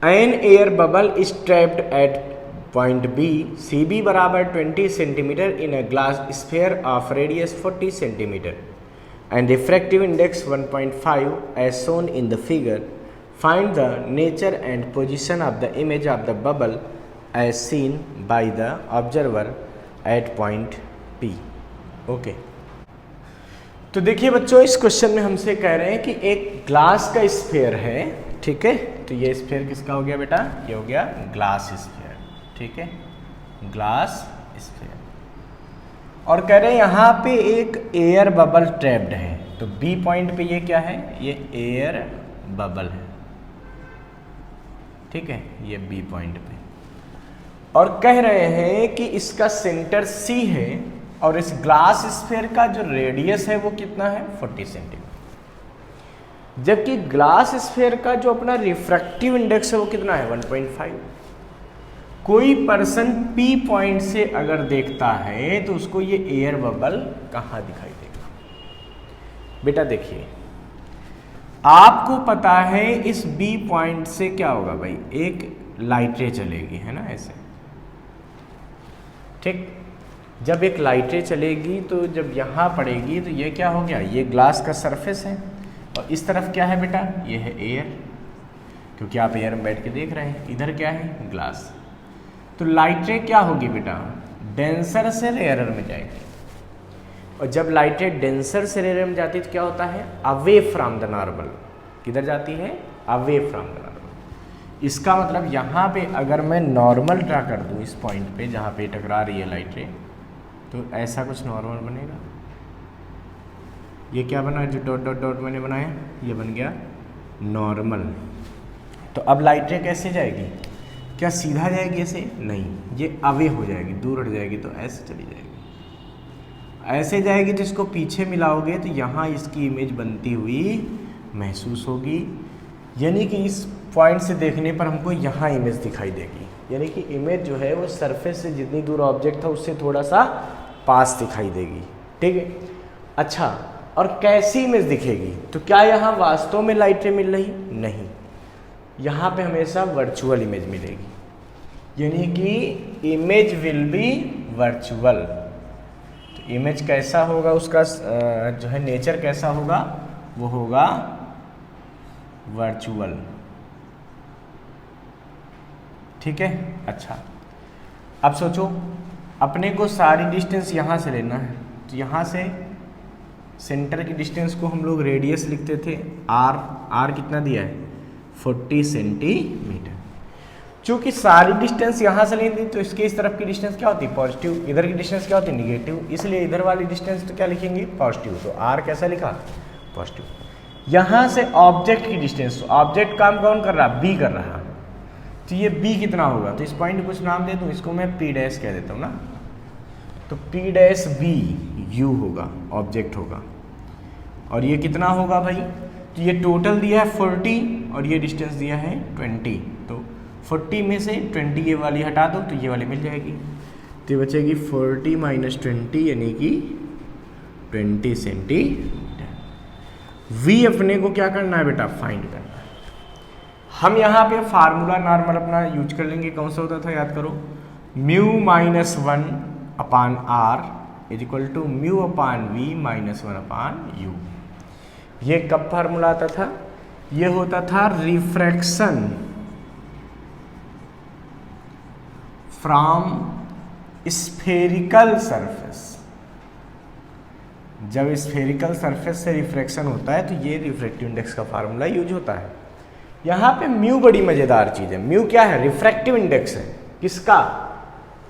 N air bubble is trapped at point B, C B बराबर 20 centimetre in a glass sphere of radius 40 centimetre and refractive index 1.5 as shown in the figure. Find the nature and position of the image of the bubble as seen by the observer at point P. Okay. तो देखिए बच्चों, इस question में हमसे कह रहे हैं कि एक ग्लास का स्फीयर है, ठीक है। तो ये स्फीयर किसका हो गया बेटा? ये हो गया ग्लास स्फीयर, ठीक है, ग्लास स्फीयर। और कह रहे हैं यहाँ पे एक एयर बबल ट्रैप्ड है। तो बी पॉइंट पे ये क्या है? ये एयर बबल है, ठीक है, ये बी पॉइंट पे। और कह रहे हैं कि इसका सेंटर सी है और इस ग्लास स्फीयर का जो रेडियस है वो कितना है? 40 सेंटीमीटर। जबकि ग्लास स्फीयर का जो अपना रिफ्रैक्टिव इंडेक्स है वो कितना है? 1.5। कोई पर्सन P पॉइंट से अगर देखता है तो उसको ये एयर बबल कहाँ दिखाई देगा? बेटा देखिए, आपको पता है इस B पॉइंट से क्या होगा भाई? एक लाइट रे चलेगी, है ना, ऐसे, ठीक। जब एक लाइट रे चलेगी तो जब यहाँ पड़ेगी तो ये क्या हो गया? ये ग्लास का सरफेस है और इस तरफ क्या है बेटा? ये है एयर, क्योंकि आप एयर में बैठ के देख रहे हैं। इधर क्या है? ग्लास। तो लाइट रे क्या होगी बेटा? डेंसर से रेयरर में जाएगी। और जब लाइट रे डेंसर से रेयरर में जाती है तो क्या होता है? Away from the normal. किधर जाती है? Away from the normal. इसका मतलब यहाँ पे अगर मैं नॉर्मल ड्रा कर दूँ इस पॉइंट पे जहाँ पे टकरा रही है लाइट रे, तो ऐसा कुछ नॉर्मल बनेगा। ये क्या बना? जो डॉट डॉट डॉट मैंने बनाया ये बन गया नॉर्मल। तो अब लाइट रे कैसे जाएगी? क्या सीधा जाएगी ऐसे? नहीं, ये अवे हो जाएगी, दूर हट जाएगी, तो ऐसे चली जाएगी। ऐसे जाएगी तो इसको पीछे मिलाओगे तो यहाँ इसकी इमेज बनती हुई महसूस होगी। यानी कि इस पॉइंट से देखने पर हमको यहाँ इमेज दिखाई देगी। यानी कि इमेज जो है वो सरफेस से जितनी दूर ऑब्जेक्ट था उससे थोड़ा सा पास दिखाई देगी, ठीक है। अच्छा, और कैसी इमेज दिखेगी? तो क्या यहाँ वास्तव में लाइट रे मिल रही? नहीं, यहाँ पे हमेशा वर्चुअल इमेज मिलेगी। यानी कि इमेज विल बी वर्चुअल। तो इमेज कैसा होगा? उसका जो है नेचर कैसा होगा? वो होगा वर्चुअल, ठीक है। अच्छा, अब सोचो, अपने को सारी डिस्टेंस यहाँ से लेना है। तो यहाँ से सेंटर की डिस्टेंस को हम लोग रेडियस लिखते थे r कितना दिया है? 40 सेंटीमीटर। चूंकि सारी डिस्टेंस यहाँ से लेनी थी तो इसके इस तरफ की डिस्टेंस क्या होती है? पॉजिटिव। इधर की डिस्टेंस क्या होती है? निगेटिव। इसलिए इधर वाली डिस्टेंस तो क्या लिखेंगे? पॉजिटिव। तो r कैसा लिखा? पॉजिटिव। यहाँ से ऑब्जेक्ट की डिस्टेंस, तो ऑब्जेक्ट काम कौन कर रहा? B कर रहा। तो ये B कितना होगा? तो इस पॉइंट को कुछ नाम दे दूँ, इसको मैं P डैश कह देता हूँ ना। तो P डैश B U होगा, ऑब्जेक्ट होगा। और ये कितना होगा भाई? तो ये टोटल दिया है 40 और ये डिस्टेंस दिया है 20। तो 40 में से 20 ये वाली हटा दो तो ये वाली मिल जाएगी। तो ये बचेगी 40 माइनस 20 यानी कि 20 सेंटीमीटर। V अपने को क्या करना है बेटा? फाइंड करना है। हम यहाँ पे फार्मूला नॉर्मल अपना यूज कर लेंगे। कौन सा होता था? याद करो, mu minus 1 upon R is equal to mu upon V minus 1 upon U। ये कब फार्मूला आता था? ये होता था रिफ्रैक्शन फ्रॉम स्फेरिकल सरफेस। जब स्फेरिकल सरफेस से रिफ्रैक्शन होता है तो ये रिफ्रैक्टिव इंडेक्स का फार्मूला यूज होता है। यहाँ पे म्यू बड़ी मजेदार चीज है। म्यू क्या है? रिफ्रैक्टिव इंडेक्स है। किसका?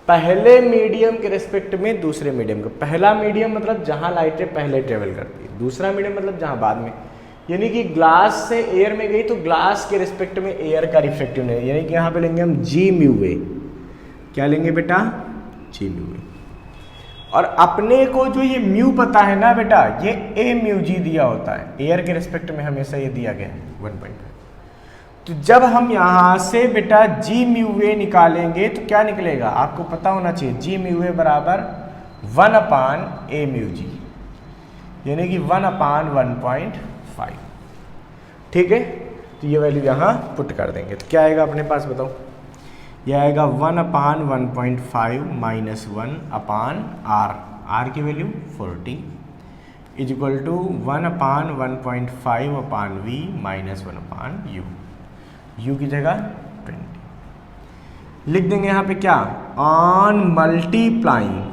पहले मीडियम के रिस्पेक्ट में दूसरे मीडियम का। पहला मीडियम मतलब जहां लाइट रे पहले ट्रेवल करती है, दूसरा मीडियम मतलब जहां बाद में। यानी कि ग्लास से एयर में गई तो ग्लास के रिस्पेक्ट में एयर का रिफ्रैक्टिव है। यानी कि यहाँ पे लेंगे हम जी म्यू ए। क्या लेंगे बेटा? G mu A. और अपने को जो ये म्यू पता है ना बेटा, ये ए म्यू जी दिया होता है। एयर के रिस्पेक्ट में हमेशा ये दिया गया है 1.5। तो जब हम यहाँ से बेटा जी म्यू ए निकालेंगे तो क्या निकलेगा? आपको पता होना चाहिए, जी म्यू ए बराबर 1 अपान ए म्यू जी, यानी कि 1 अपान 1.5, ठीक है। तो ये वैल्यू यहाँ पुट कर देंगे तो क्या आएगा अपने पास बताओ, ये आएगा 1/1.5 माइनस 1/r, r की value 40 is equal to 1/1.5/v minus 1/u, u की जगह 20 लिख देंगे यहाँ पे क्या, ऑन मल्टीप्लाइंग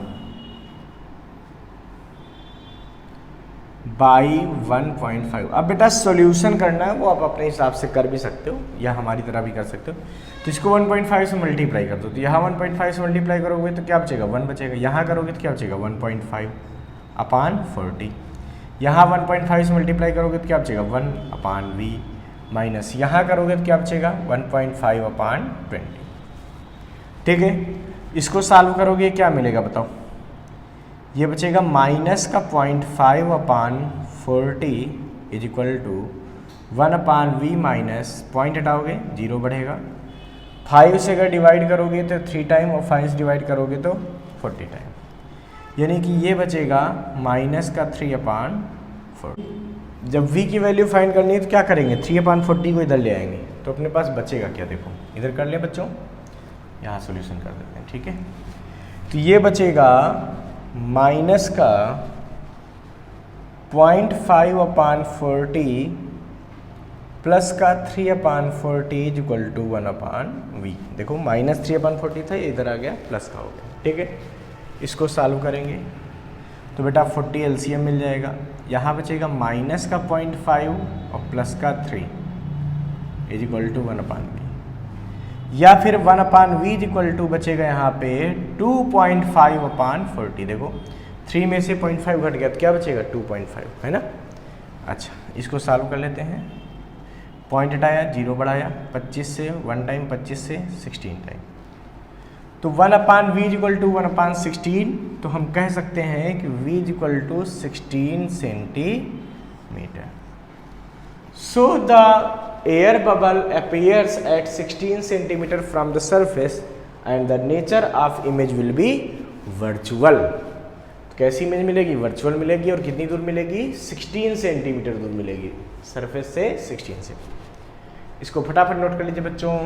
बाई 1.5। अब बेटा सॉल्यूशन करना है वो आप अपने हिसाब से कर भी सकते हो या हमारी तरह भी कर सकते हो। तो इसको 1.5 से मल्टीप्लाई कर दो, तो यहाँ 1.5 से मल्टीप्लाई करोगे तो क्या बचेगा 1 बचेगा, यहाँ करोगे तो क्या बचेगा 1.5/40, यहाँ 1.5 से मल्टीप्लाई करोगे तो क्या बचेगा 1/v माइनस यहाँ करोगे तो क्या बचेगा 1.5/20। ठीक है, इसको सॉल्व करोगे क्या मिलेगा बताओ, ये बचेगा माइनस का 0.5/40 is equal to 1/v minus point हटाओगे 0 बढ़ेगा, 5 से अगर डिवाइड करोगे तो 3 टाइम और 5 से डिवाइड करोगे तो 40 टाइम, यानी कि ये बचेगा माइनस का 3/40। जब v की वैल्यू फाइंड करनी है तो क्या करेंगे 3/40 को इधर ले आएंगे, तो अपने पास बचेगा क्या, देखो इधर कर ले बच्चों, यहाँ सॉल्यूशन कर देते हैं। ठीक है, तो ये बचेगा माइनस का 0.5/40 प्लस का 3/40 इज इक्वल टू 1/v। देखो माइनस 3/40 था, ये इधर आ गया प्लस का हो गया। ठीक है, इसको सॉल्व करेंगे तो बेटा 40 एलसीएम मिल जाएगा, यहाँ बचेगा माइनस का 0.5 और प्लस का 3 इज इक्वल टू 1/v, या फिर 1/v इज इक्वल टू बचेगा यहाँ पे 2.5/40। देखो 3 में से 0.5 घट गया तो क्या बचेगा 2.5, है ना। अच्छा, इसको सॉल्व कर लेते हैं, पॉइंट हटाया 0 बढ़ाया, 25 से 1 टाइम 25 से 16 टाइम, तो 1/v इज इक्वल टू 1/16, तो हम कह सकते हैं कि v is equal to 16 centimetre. So the air bubble appears at 16 centimeter from the surface and the nature of image will be virtual। तो कैसी इमेज मिलेगी, वर्चुअल मिलेगी, और कितनी दूर मिलेगी 16 सेंटीमीटर दूर मिलेगी सरफेस से 16 से। इसको फटाफट नोट कर लीजिए बच्चों।